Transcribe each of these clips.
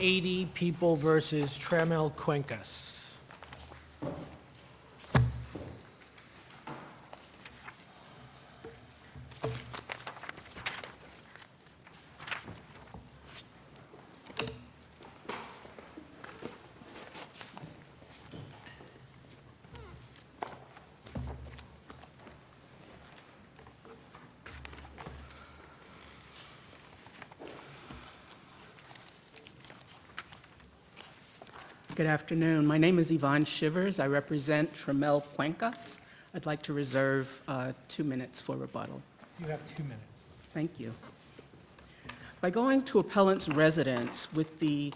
80, People versus Tramel, Cuencas. Good afternoon. My name is Yvonne Shivers. I represent Tramel Cuencas. I'd like to reserve 2 minutes for rebuttal. You have 2 minutes. Thank you. By going to appellant's residence with the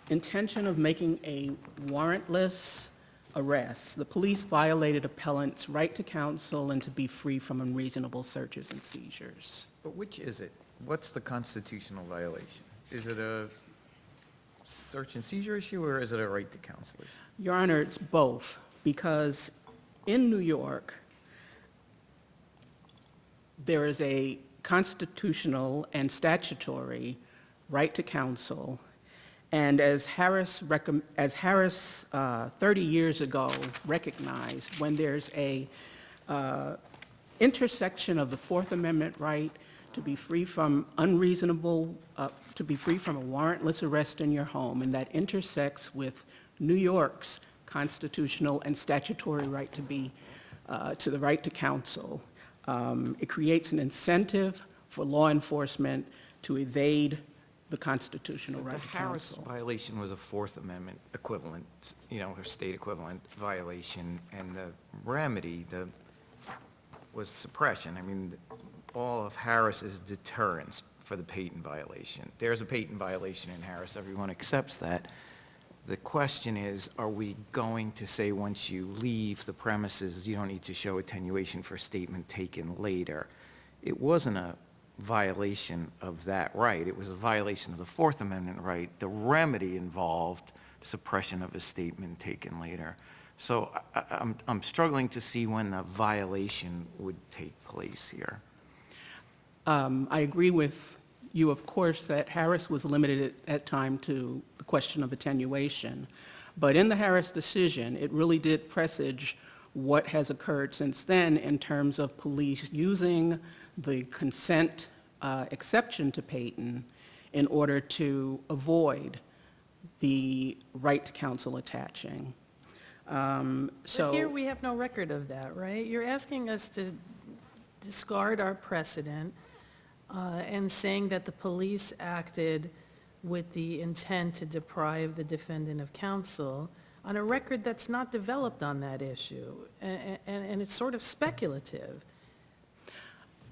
intention of making a warrantless arrest, the police violated appellant's right to counsel and to be free from unreasonable searches and seizures. But which is it? What's the constitutional violation? Is it a search and seizure issue, or is it a right to counsel issue? Your Honor, it's both, because in New York, there is a constitutional and statutory right to counsel, and as Harris 30 years ago recognized, when there's a intersection of the Fourth Amendment right to be free from to be free from a warrantless arrest in your home, and that intersects with New York's constitutional and statutory right to be, to the right to counsel. It creates an incentive for law enforcement to evade the constitutional right to The Harris counsel. violation was a Fourth Amendment equivalent, or state equivalent violation, and the remedy was suppression. I mean, all of Harris is deterrence for the Payton violation. There's a Payton violation in Harris. Everyone accepts that. The question is, are we going to say once you leave the premises, you don't need to show attenuation for a statement taken later? It wasn't a violation of that right. It was a violation of the Fourth Amendment right. The remedy involved suppression of a statement taken later. So I'm struggling to see when the violation would take place here. I agree with you, of course, that Harris was limited at time to the question of attenuation. But in the Harris decision, it really did presage what has occurred since then in terms of police using the consent exception to Payton in order to avoid the right to counsel attaching. But here we have no record of that, right? You're asking us to discard our precedent and saying that the police acted with the intent to deprive the defendant of counsel on a record that's not developed on that issue, and it's sort of speculative.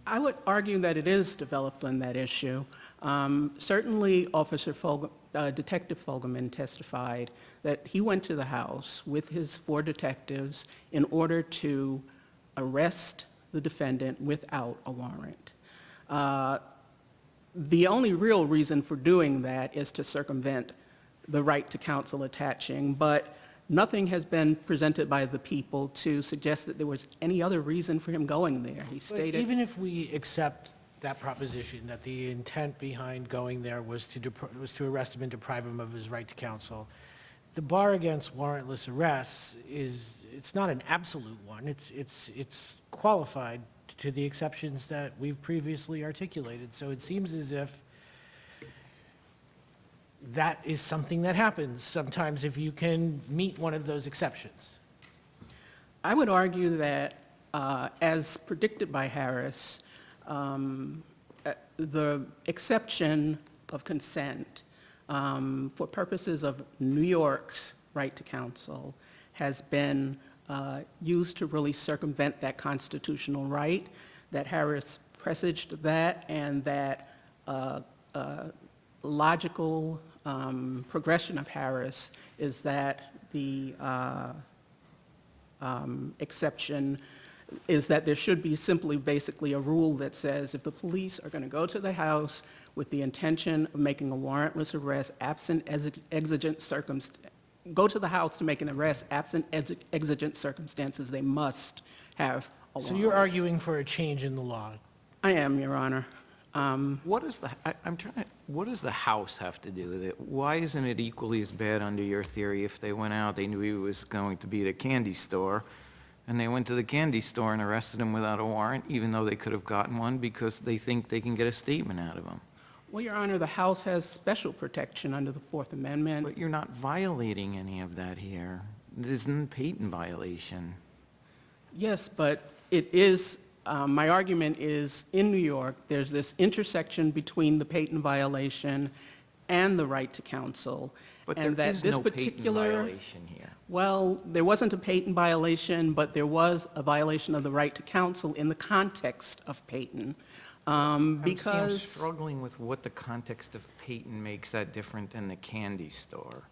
I would argue that it is developed on that issue. Certainly, Detective Fogelman testified that he went to the house with his 4 detectives in order to arrest the defendant without a warrant. The only real reason for doing that is to circumvent the right to counsel attaching, but nothing has been presented by the people to suggest that there was any other reason for him going there. He But stated... even if we accept that proposition, that the intent behind going there was to arrest him and deprive him of his right to counsel, the bar against warrantless arrests it's not an absolute one. It's qualified to the exceptions that we've previously articulated. So it seems as if that is something that happens sometimes if you can meet one of those exceptions. I would argue that, as predicted by Harris, the exception of consent for purposes of New York's right to counsel has been used to really circumvent that constitutional right, that Harris presaged that, and that logical progression of Harris is that the exception is that there should be simply basically a rule that says if the police are going to go to the house with the intention of making a warrantless arrest absent exigent circumstances, go to the house to make an arrest absent exigent circumstances, they must have a warrant. So you're arguing for a change in the law? I am, Your Honor. What does what does the house have to do with it? Why isn't it equally as bad under your theory if they went out, they knew he was going to be at a candy store, and they went to the candy store and arrested him without a warrant, even though they could have gotten one because they think they can get a statement out of him? Well, Your Honor, the House has special protection under the Fourth Amendment. But you're not violating any of that here. This isn't a Peyton violation. Yes, but it is, my argument is, in New York, there's this intersection between the Peyton violation and the right to counsel. But there and that is this no Peyton particular- violation here. Well, there wasn't a Peyton violation, but there was a violation of the right to counsel in the context of Peyton. I'm Because, struggling with what the context of Peyton makes that different than the candy store.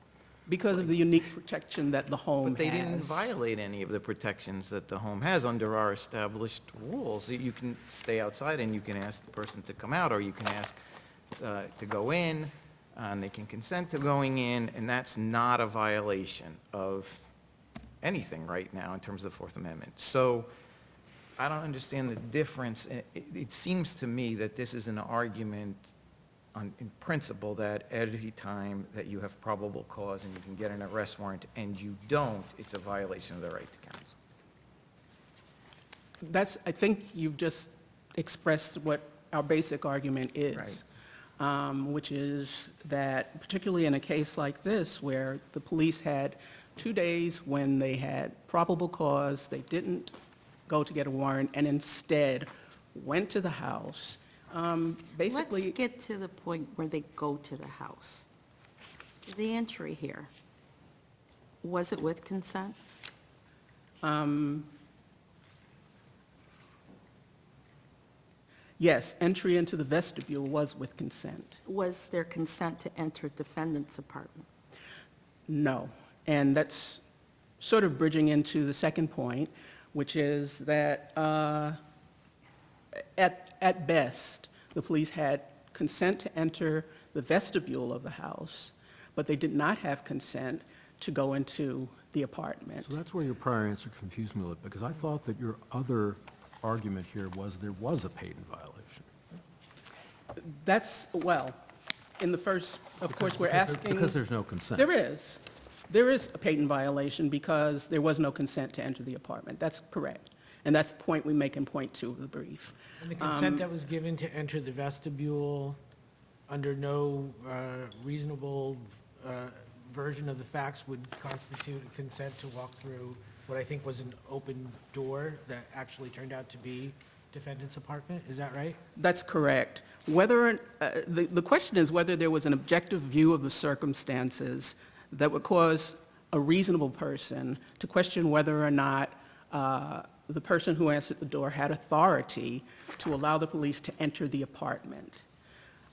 because of the unique protection that the home has. But they didn't violate any of the protections that the home has under our established rules. You can stay outside and you can ask the person to come out, or you can ask to go in, and they can consent to going in, and that's not a violation of anything right now in terms of the Fourth Amendment. So I don't understand the difference. It seems to me that this is an argument in principle that at any time that you have probable cause and you can get an arrest warrant and you don't, it's a violation of the right to counsel. That's, I think you've just expressed what our basic argument is. Which is that particularly in a case like this where the police had 2 days when they had probable cause, they didn't go to get a warrant and instead went to the house. Basically, Let's get to the point where they go to the house. The entry here, was it with consent? yes, entry into the vestibule was with consent. Was there consent to enter defendant's apartment? No. And that's sort of bridging into the second point, which is that at best, the police had consent to enter the vestibule of the house, but they did not have consent to go into the apartment. So that's where your prior answer confused me a little bit, because I thought that your other argument here was there was a Peyton violation. That's, well, in the first, of course, we're asking... Because there's no consent. There is. There is a Peyton violation because there was no consent to enter the apartment. That's correct. And that's the point we make in point 2 of the brief. And the consent that was given to enter the vestibule under no reasonable version of the facts would constitute a consent to walk through what I think was an open door that actually turned out to be defendant's apartment. Is that right? That's correct. Whether, the question is whether there was an objective view of the circumstances that would cause a reasonable person to question whether or not the person who answered the door had authority to allow the police to enter the apartment.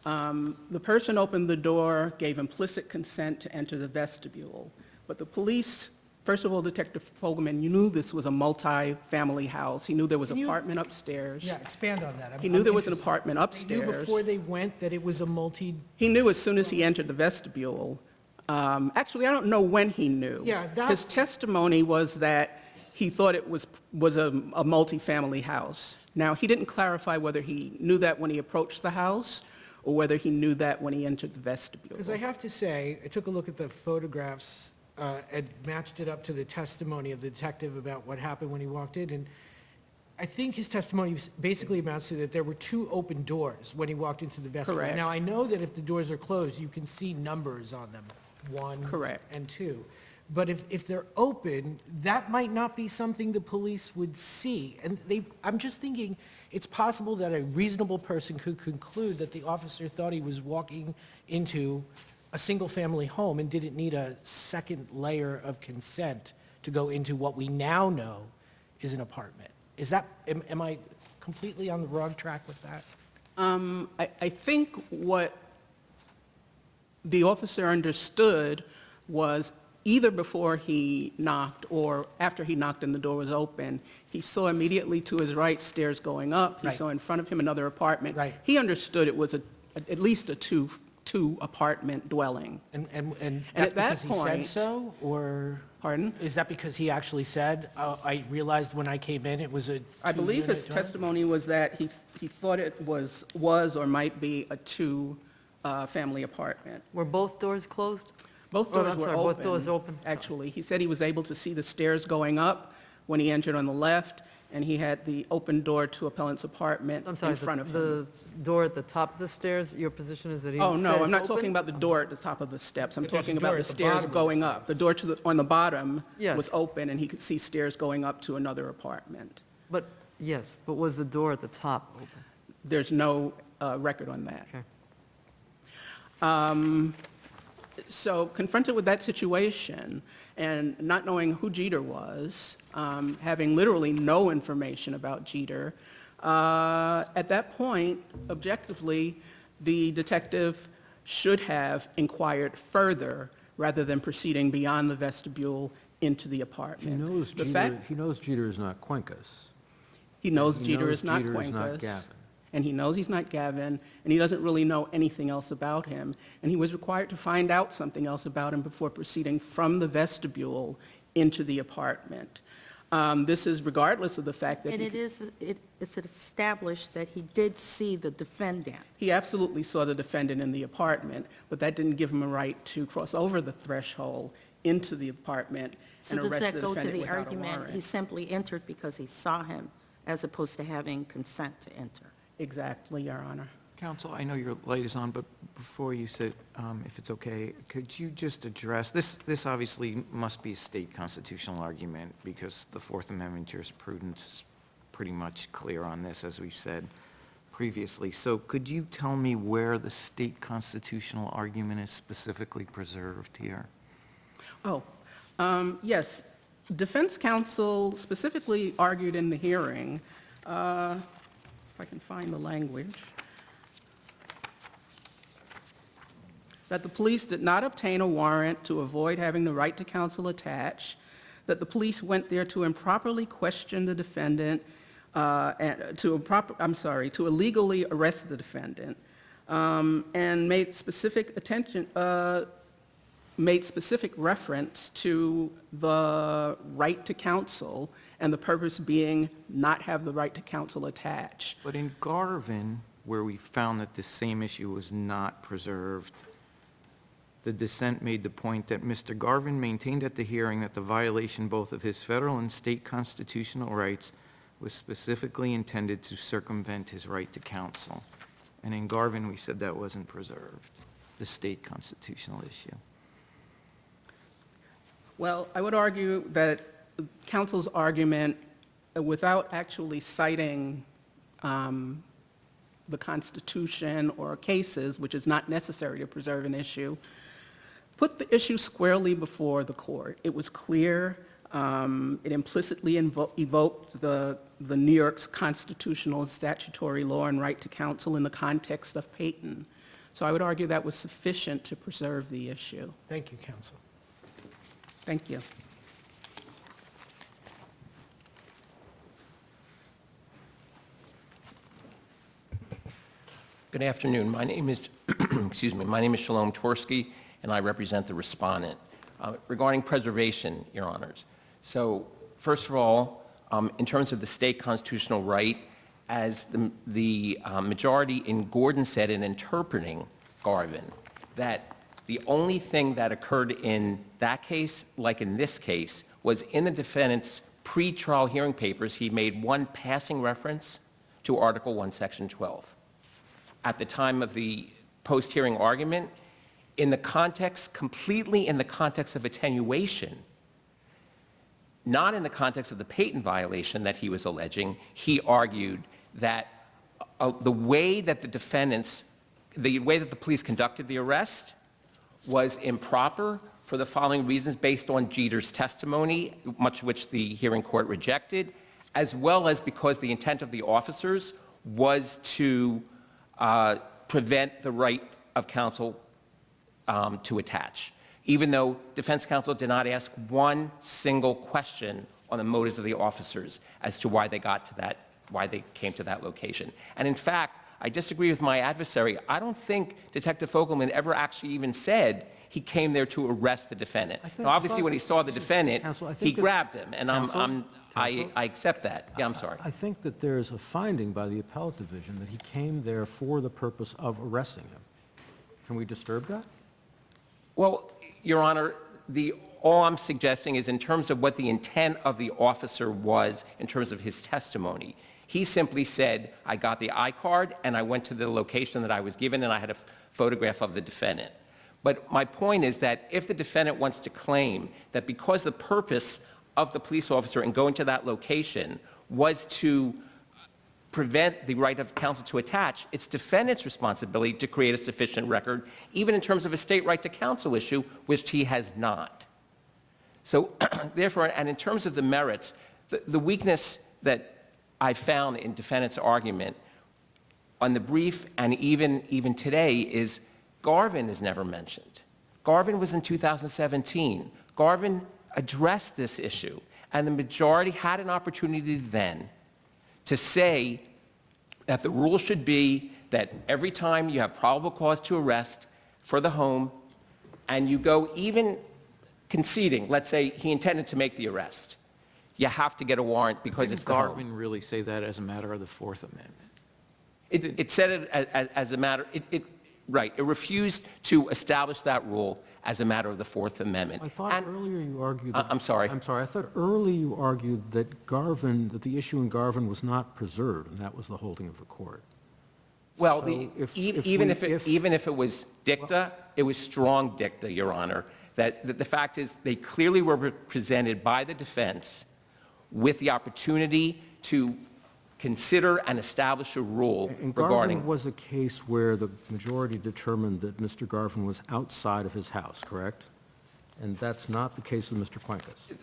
The person opened the door, gave implicit consent to enter the vestibule, but the police, first of all, Detective Fogelman, you knew this was a multi-family house. He knew there was an apartment upstairs. Yeah, expand on that. He knew there was an interested. apartment They upstairs. knew before they went that it was a He knew as soon as he entered the vestibule. Actually, I don't know when he knew. Yeah, His testimony was that he thought it was a multi-family house. Now, he didn't clarify whether he knew that when he approached the house or whether he knew that when he entered the vestibule. Because I have to say, I took a look at the photographs and matched it up to the testimony of the detective about what happened when he walked in, and I think his testimony basically amounts to that there were 2 open doors when he walked into the vestibule. Correct. Now, I know that if the doors are closed, you can see numbers on them, 1 Correct. and 2. But if they're open, that might not be something the police would see. And I'm just thinking, it's possible that a reasonable person could conclude that the officer thought he was walking into a single-family home and didn't need a second layer of consent to go into what we now know is an apartment. Is that, am I completely on the wrong track with that? I think what the officer understood was either before he knocked or after he knocked and the door was open, he saw immediately to his right stairs going up. He Right. saw in front of him another apartment. Right. He understood it was at least a two-apartment dwelling. And And that's at that because he said point- so, or Pardon? is that because he actually said, I realized when I came in, it was a I believe his two-unit dwelling"? testimony was that he thought it was or might be a two-family apartment. Were both doors closed? Both Oh, doors I'm were sorry, open. both doors open. Actually, he said he was able to see the stairs going up when he entered on the left, and he had the open door to appellant's apartment I'm sorry, in front of him. the door at the top of the stairs, your position is that he Oh, said no, I'm it's not open? talking about the door at the top of the steps. I'm But there's talking a door about the at the stairs bottom of the going up. The door on the bottom Yes. was open, and he could see stairs going up to another apartment. But, yes, but was the door at the top open? There's no record on that. Okay. So confronted with that situation and not knowing who Jeter was, having literally no information about Jeter, at that point, objectively, the detective should have inquired further rather than proceeding beyond the vestibule into the He apartment. knows The Jeter, fact- he knows Jeter is not Cuencas. He knows He Jeter knows is not Jeter is not Cuencas. Gavin. And he knows he's not Gavin, and he doesn't really know anything else about him. And he was required to find out something else about him before proceeding from the vestibule into the apartment. This is regardless of the fact that And it's established that he did see the defendant. he absolutely saw the defendant in the apartment, but that didn't give him a right to cross over the threshold into the apartment So and does arrest that the go to defendant the without a argument, he warrant. simply entered because he saw him, as opposed to having consent to enter? Exactly, Your Honor. Counsel, I know your light is on, but before you sit, if it's okay, could you just address, this obviously must be a state constitutional argument because the Fourth Amendment jurisprudence is pretty much clear on this, as we've said previously. So could you tell me where the state constitutional argument is specifically preserved here? Oh, yes. Defense counsel specifically argued in the hearing, if I can find the language, that the police did not obtain a warrant to avoid having the right to counsel attached, that the police went there to improperly question the defendant, and to illegally arrest the defendant, and made specific reference to the right to counsel, and the purpose being not have the right to counsel attached. But in Garvin, where we found that the same issue was not preserved, the dissent made the point that Mr. Garvin maintained at the hearing that the violation both of his federal and state constitutional rights was specifically intended to circumvent his right to counsel. And in Garvin, we said that wasn't preserved, the state constitutional issue. Well, I would argue that counsel's argument, without actually citing the Constitution or cases, which is not necessary to preserve an issue, put the issue squarely before the court. It was clear, it implicitly evoked the New York's constitutional and statutory law and right to counsel in the context of Payton. So I would argue that was sufficient to preserve the issue. Thank you, counsel. Thank you. Good afternoon. My name is, excuse me, my name is Shalom Torsky, and I represent the respondent. Regarding preservation, Your Honors. So, first of all, in terms of the state constitutional right, as the majority in Gordon said in interpreting Garvin, that the only thing that occurred in that case, like in this case, was in the defendant's pre-trial hearing papers, he made one passing reference to Article 1, Section 12. At the time of the post-hearing argument, in the context, completely in the context of attenuation, not in the context of the Payton violation that he was alleging, he argued that the way that the police conducted the arrest was improper for the following reasons based on Jeter's testimony, much of which the hearing court rejected, as well as because the intent of the officers was to prevent the right of counsel to attach, even though defense counsel did not ask one single question on the motives of the officers as to why they came to that location. And in fact, I disagree with my adversary. I don't think Detective Fogelman ever actually even said he came there to arrest the defendant. Now, obviously, when he saw the defendant, Counsel, I he think that- grabbed him, and Counsel? I accept that. Yeah, I'm sorry. I think that there's a finding by the appellate division that he came there for the purpose of arresting him. Can we disturb that? Well, Your Honor, all I'm suggesting is in terms of what the intent of the officer was in terms of his testimony. He simply said, I got the I-card and I went to the location that I was given and I had a photograph of the defendant. But my point is that if the defendant wants to claim that because the purpose of the police officer in going to that location was to prevent the right of counsel to attach, it's defendant's responsibility to create a sufficient record, even in terms of a state right to counsel issue, which he has not. So therefore, and in terms of the merits, the weakness that I found in defendant's argument on the brief and even today is Garvin is never mentioned. Garvin was in 2017. Garvin addressed this issue, and the majority had an opportunity then to say that the rule should be that every time you have probable cause to arrest for the home, and you go even conceding, let's say he intended to make the arrest, you have to get a warrant because it's the home. Garvin really say that as a matter of the Fourth Amendment? It said it as a matter, right, it refused to establish that rule as a matter of the Fourth Amendment. I thought And- earlier you argued... I'm sorry. I'm sorry. I thought earlier you argued that that the issue in Garvin was not preserved, and that was the holding of the court. Well, So even if it was dicta, it was strong dicta, Your Honor, that the fact is they clearly were presented by the defense with the opportunity to consider and establish a rule And regarding... Garvin was a case where the majority determined that Mr. Garvin was outside of his house, correct? And that's not the case with Mr. Cuencas.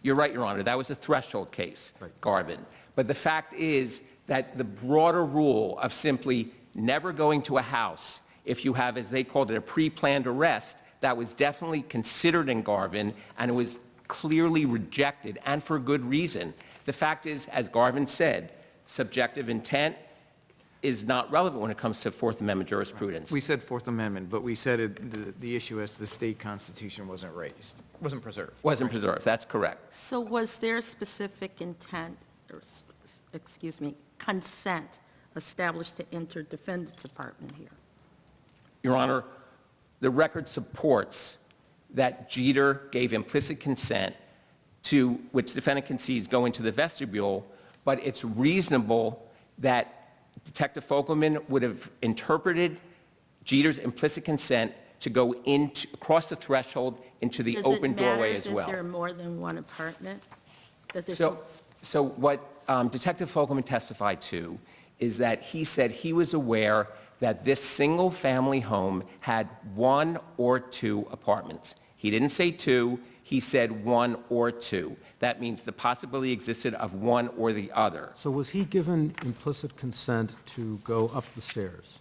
You're right, Your Honor, that was a threshold case, Right. Garvin. But the fact is that the broader rule of simply never going to a house if you have, as they called it, a pre-planned arrest, that was definitely considered in Garvin, and it was clearly rejected, and for good reason. The fact is, as Garvin said, subjective intent is not relevant when it comes to Fourth Amendment jurisprudence. We said Fourth Amendment, but we said the issue as to the state constitution wasn't raised, wasn't preserved. Wasn't preserved, that's correct. So was there specific intent, or, excuse me, consent established to enter defendant's apartment here? Your Honor, the record supports that Jeter gave implicit consent to, which defendant concedes, go into the vestibule, but it's reasonable that Detective Fogelman would have interpreted Jeter's implicit consent to go across the threshold into the open doorway as Does it matter well. that there are more than one apartment? That there's So what Detective Fogelman testified to is that he said he was aware that this single-family home had one or two apartments. He didn't say two, he said one or two. That means the possibility existed of one or the other. So was he given implicit consent to go up the stairs?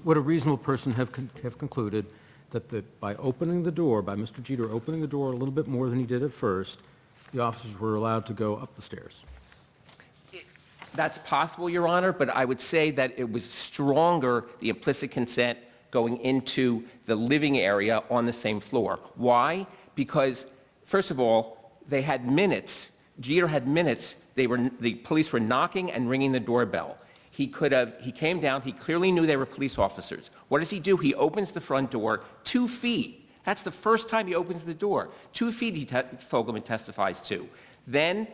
Would a reasonable person have concluded that by opening the door, by Mr. Jeter opening the door a little bit more than he did at first, the officers were allowed to go up the stairs? That's possible, Your Honor, but I would say that it was stronger, the implicit consent, going into the living area on the same floor. Why? Because, first of all, they had minutes. Jeter had minutes. The police were knocking and ringing the doorbell. He came down, he clearly knew they were police officers. What does he do? He opens the front door 2 feet. That's the first time he opens the door. 2 feet, Fogelman testifies to. Then,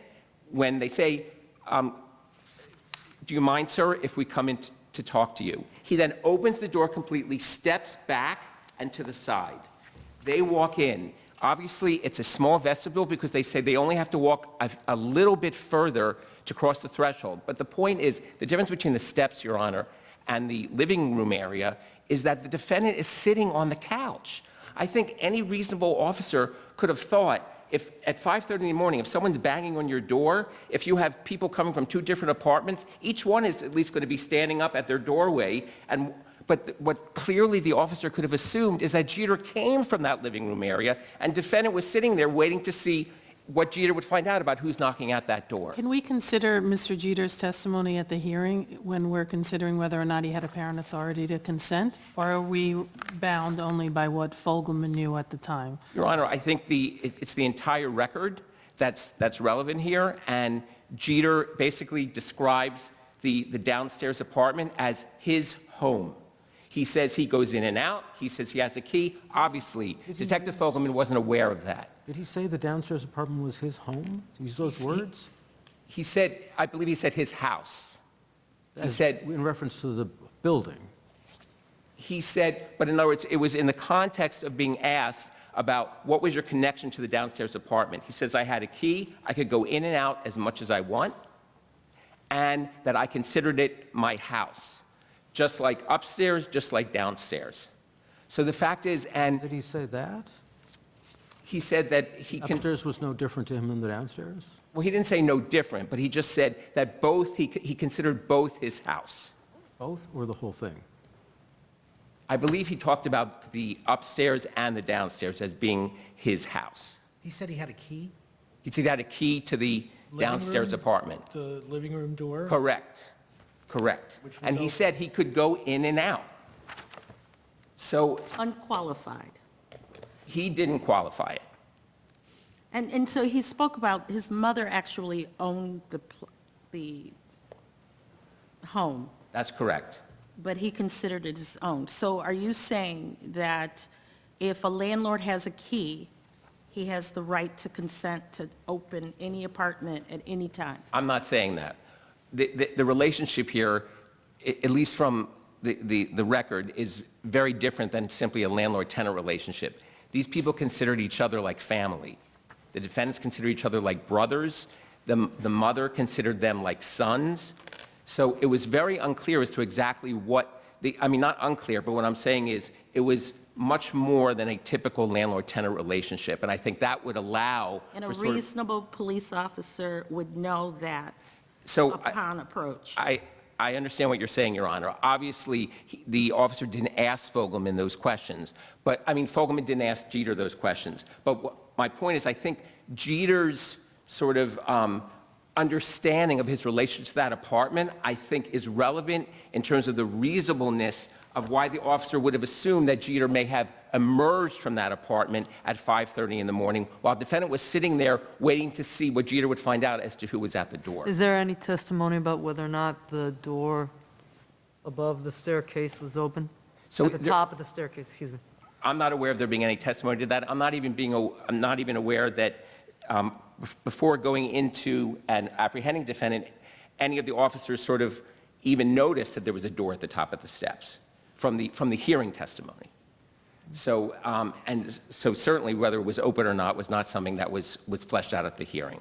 when they say, do you mind, sir, if we come in to talk to you? He then opens the door completely, steps back and to the side. They walk in. Obviously, it's a small vestibule because they say they only have to walk a little bit further to cross the threshold. But the point is, the difference between the steps, Your Honor, and the living room area is that the defendant is sitting on the couch. I think any reasonable officer could have thought, if at 5:30 in the morning, if someone's banging on your door, if you have people coming from 2 different apartments, each one is at least going to be standing up at their doorway. But what clearly the officer could have assumed is that Jeter came from that living room area, and defendant was sitting there waiting to see what Jeter would find out about who's knocking at that door. Can we consider Mr. Jeter's testimony at the hearing when we're considering whether or not he had apparent authority to consent? Or are we bound only by what Fogelman knew at the time? Your Honor, I think it's the entire record that's relevant here, and Jeter basically describes the downstairs apartment as his home. He says he goes in and out. He says he has a key. Obviously, Detective Fogelman wasn't aware of that. Did he say the downstairs apartment was his home? Use those words? He said, I believe he said his house. He said, In reference to the building. he said, but in other words, it was in the context of being asked about what was your connection to the downstairs apartment. He says, I had a key, I could go in and out as much as I want, and that I considered it my house, just like upstairs, just like downstairs. So the fact is, and Did he say that? he said that he can, Upstairs was no different to him than the downstairs? well, he didn't say no different, but he just said that both, he considered both his house. Both, or the whole thing? I believe he talked about the upstairs and the downstairs as being his house. He said he had a key? He said he had a key to the downstairs room? apartment. The living room door? Correct, correct. Which was And he open. said he could go in and out. So Unqualified. he didn't qualify it. And so he spoke about his mother actually owned the home, That's correct. but he considered it his own. So are you saying that if a landlord has a key, he has the right to consent to open any apartment at any time? I'm not saying that. The relationship here, at least from the record, is very different than simply a landlord-tenant relationship. These people considered each other like family. The defendants considered each other like brothers. The mother considered them like sons. So it was very unclear as to exactly what I mean, not unclear, but what I'm saying is it was much more than a typical landlord-tenant relationship. And I think that would allow And a for sort of- reasonable police officer would know that So upon approach. I understand what you're saying, Your Honor. Obviously, the officer didn't ask Fogelman those questions. But, I mean, Fogelman didn't ask Jeter those questions. But my point is, I think Jeter's sort of understanding of his relationship to that apartment, I think, is relevant in terms of the reasonableness of why the officer would have assumed that Jeter may have emerged from that apartment at 5:30 in the morning while the defendant was sitting there waiting to see what Jeter would find out as to who was at the door. Is there any testimony about whether or not the door above the staircase was open? So At the there- top of the staircase, excuse me. I'm not aware of there being any testimony to that. I'm not even aware that before going into and apprehending defendant, any of the officers sort of even noticed that there was a door at the top of the steps from the hearing testimony. So, so certainly whether it was open or not was not something that was fleshed out at the hearing.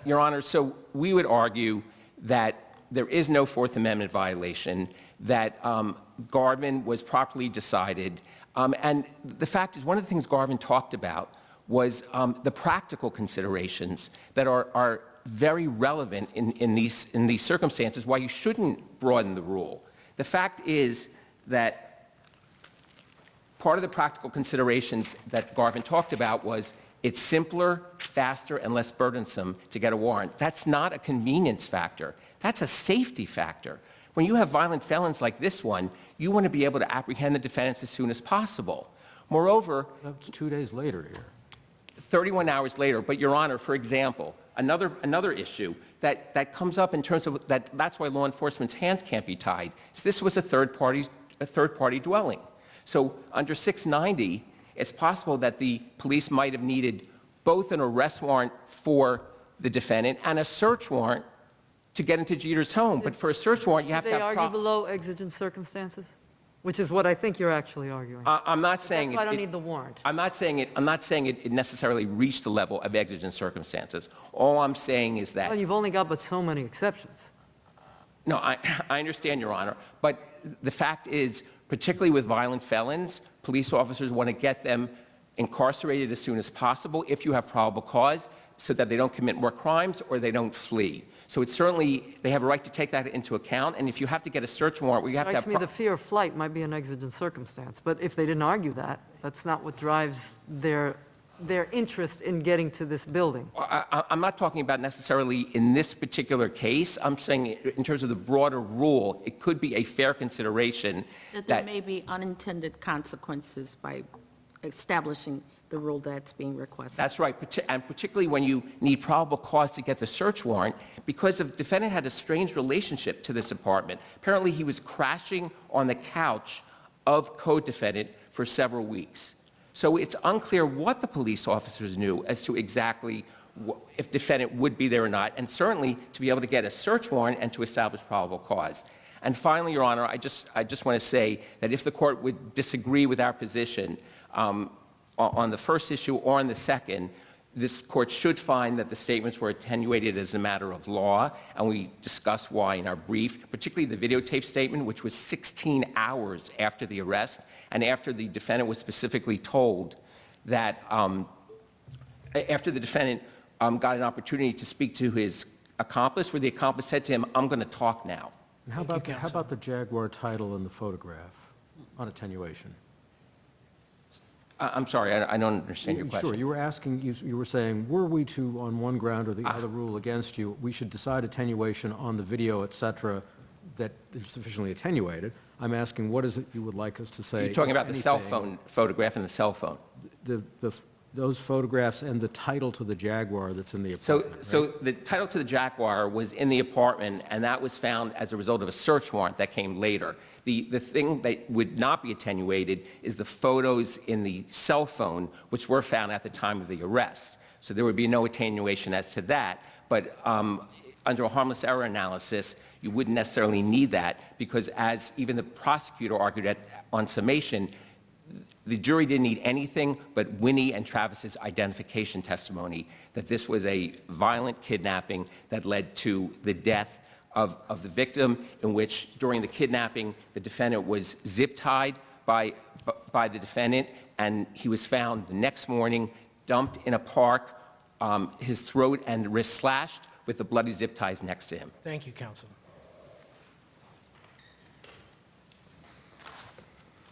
Your Honor, so we would argue that there is no Fourth Amendment violation, that Garvin was properly decided. And the fact is, one of the things Garvin talked about was the practical considerations that are very relevant in these circumstances, why you shouldn't broaden the rule. The fact is that part of the practical considerations that Garvin talked about was it's simpler, faster, and less burdensome to get a warrant. That's not a convenience factor. That's a safety factor. When you have violent felons like this one, you want to be able to apprehend the defendants as soon as possible. Moreover, That's 2 days later here. 31 hours later, but Your Honor, for example, another issue that comes up in terms of that's why law enforcement's hands can't be tied, is this was a third party dwelling. So under 690, it's possible that the police might have needed both an arrest warrant for the defendant and a search warrant to get into Jeter's home. But for a search warrant, you have to Did they have... argue below exigent circumstances? Which is what I think you're actually arguing. I'm not saying... That's why I don't need the warrant. I'm not saying it necessarily reached the level of exigent circumstances. All I'm saying is that... Well, you've only got but so many exceptions. No, I understand, Your Honor. But the fact is, particularly with violent felons, police officers want to get them incarcerated as soon as possible if you have probable cause so that they don't commit more crimes or they don't flee. So it's certainly, they have a right to take that into account. And if you have to get a search warrant where you have to have... Strikes me the fear of flight might be an exigent circumstance, but if they didn't argue that, that's not what drives their their interest in getting to this building. I'm not talking about necessarily in this particular case. I'm saying in terms of the broader rule, it could be a fair consideration That there may be unintended consequences by establishing the rule that's being requested. That's right, and particularly when you need probable cause to get the search warrant, because the defendant had a strange relationship to this apartment. Apparently, he was crashing on the couch of co-defendant for several weeks. So it's unclear what the police officers knew as to exactly if defendant would be there or not, and certainly to be able to get a search warrant and to establish probable cause. And finally, Your Honor, I just want to say that if the court would disagree with our position on the first issue or on the second, this court should find that the statements were attenuated as a matter of law, and we discuss why in our brief, particularly the videotape statement, which was 16 hours after the arrest, and after the defendant was specifically told that, after the defendant got an opportunity to speak to his accomplice, where the accomplice said to him, "I'm going to talk now." And how about the Jaguar title in the photograph on attenuation? I'm sorry, I don't understand your question. Sure, you were asking, you were saying, were we to, on one ground or the other rule against you, we should decide attenuation on the video, et cetera, that is sufficiently attenuated. I'm asking, what is it you would like us to say? You're talking if about the cell anything, phone photograph and the cell phone. Those photographs and the title to the Jaguar that's in the So, apartment, so right? the title to the Jaguar was in the apartment, and that was found as a result of a search warrant that came later. The thing that would not be attenuated is the photos in the cell phone, which were found at the time of the arrest. So there would be no attenuation as to that. But under a harmless error analysis, you wouldn't necessarily need that, because as even the prosecutor argued on summation, the jury didn't need anything but Winnie and Travis's identification testimony that this was a violent kidnapping that led to the death of the victim, in which during the kidnapping, the defendant was zip-tied by the defendant, and he was found the next morning dumped in a park, his throat and wrist slashed with the bloody zip ties next to him. Thank you, counsel.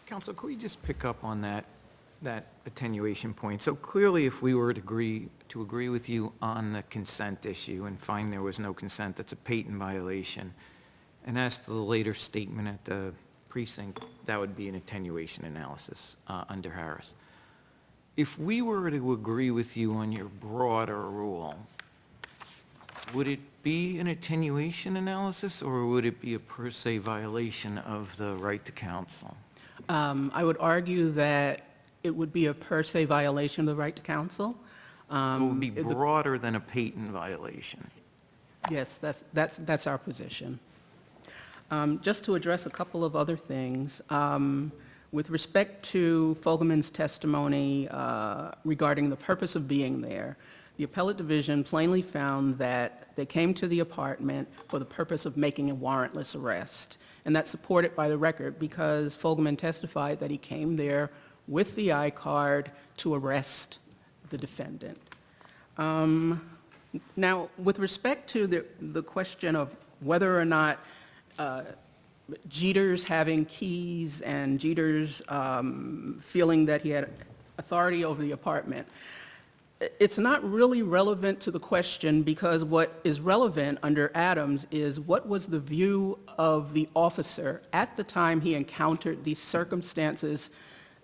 Counsel, could we just pick up on that attenuation point? So clearly, if we were to agree with you on the consent issue and find there was no consent, that's a patent violation, and as to the later statement at the precinct, that would be an attenuation analysis under Harris. If we were to agree with you on your broader rule, would it be an attenuation analysis, or would it be a per se violation of the right to counsel? I would argue that it would be a per se violation of the right to counsel. So it would be broader than a patent violation. Yes, that's our position. Just to address a couple of other things, with respect to Fogelman's testimony regarding the purpose of being there, the appellate division plainly found that they came to the apartment for the purpose of making a warrantless arrest. And that's supported by the record, because Fogelman testified that he came there with the I-card to arrest the defendant. Now, with respect to the question of whether or not Jeter's having keys and Jeter's feeling that he had authority over the apartment, it's not really relevant to the question, because what is relevant under Adams is what was the view of the officer at the time he encountered these circumstances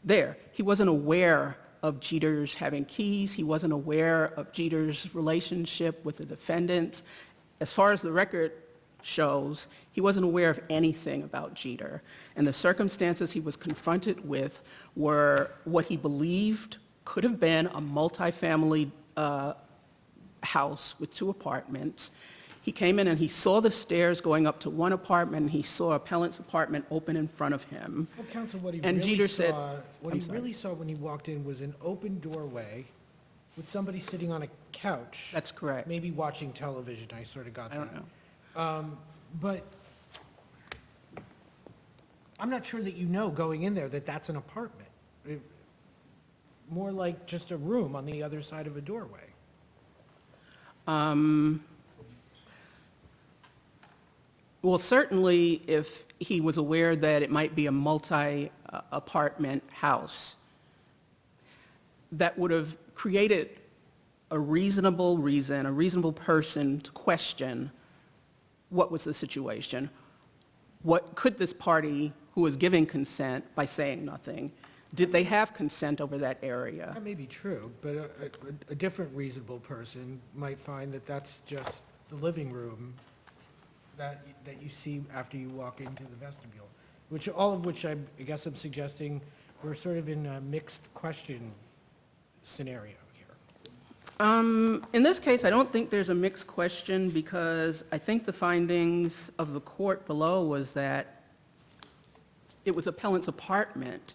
there. He wasn't aware of Jeter's having keys. He wasn't aware of Jeter's relationship with the defendant. As far as the record shows, he wasn't aware of anything about Jeter. And the circumstances he was confronted with were what he believed could have been a multifamily house with 2 apartments. He came in and he saw the stairs going up to one apartment, and he saw appellant's apartment open in front of him. Well, counsel, what he And really Jeter saw, said- what I'm he sorry. really saw when he walked in was an open doorway with somebody sitting on a couch. That's correct. Maybe watching television, I sort of got that. I don't know. But I'm not sure that you know going in there that that's an apartment. More like just a room on the other side of a doorway. Well, certainly if he was aware that it might be a multi-apartment house, that would have created a reasonable reason, a reasonable person to question what was the situation. What could this party who was giving consent by saying nothing, did they have consent over that area? That may be true, but a different reasonable person might find that that's just the living room that you see after you walk into the vestibule, all of which I guess I'm suggesting we're sort of in a mixed question scenario here. In this case, I don't think there's a mixed question because I think the findings of the court below was that it was appellant's apartment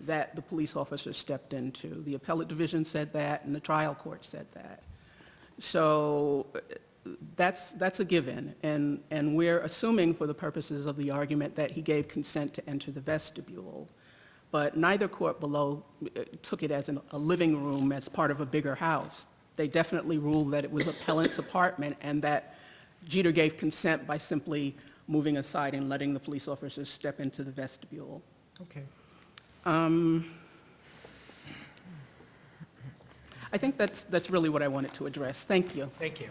that the police officer stepped into. The appellate division said that, and the trial court said that. So that's a given, and we're assuming for the purposes of the argument that he gave consent to enter the vestibule. But neither court below took it as a living room as part of a bigger house. They definitely ruled that it was appellant's apartment and that Jeter gave consent by simply moving aside and letting the police officers step into the vestibule. Okay. I think that's really what I wanted to address. Thank you. Thank you.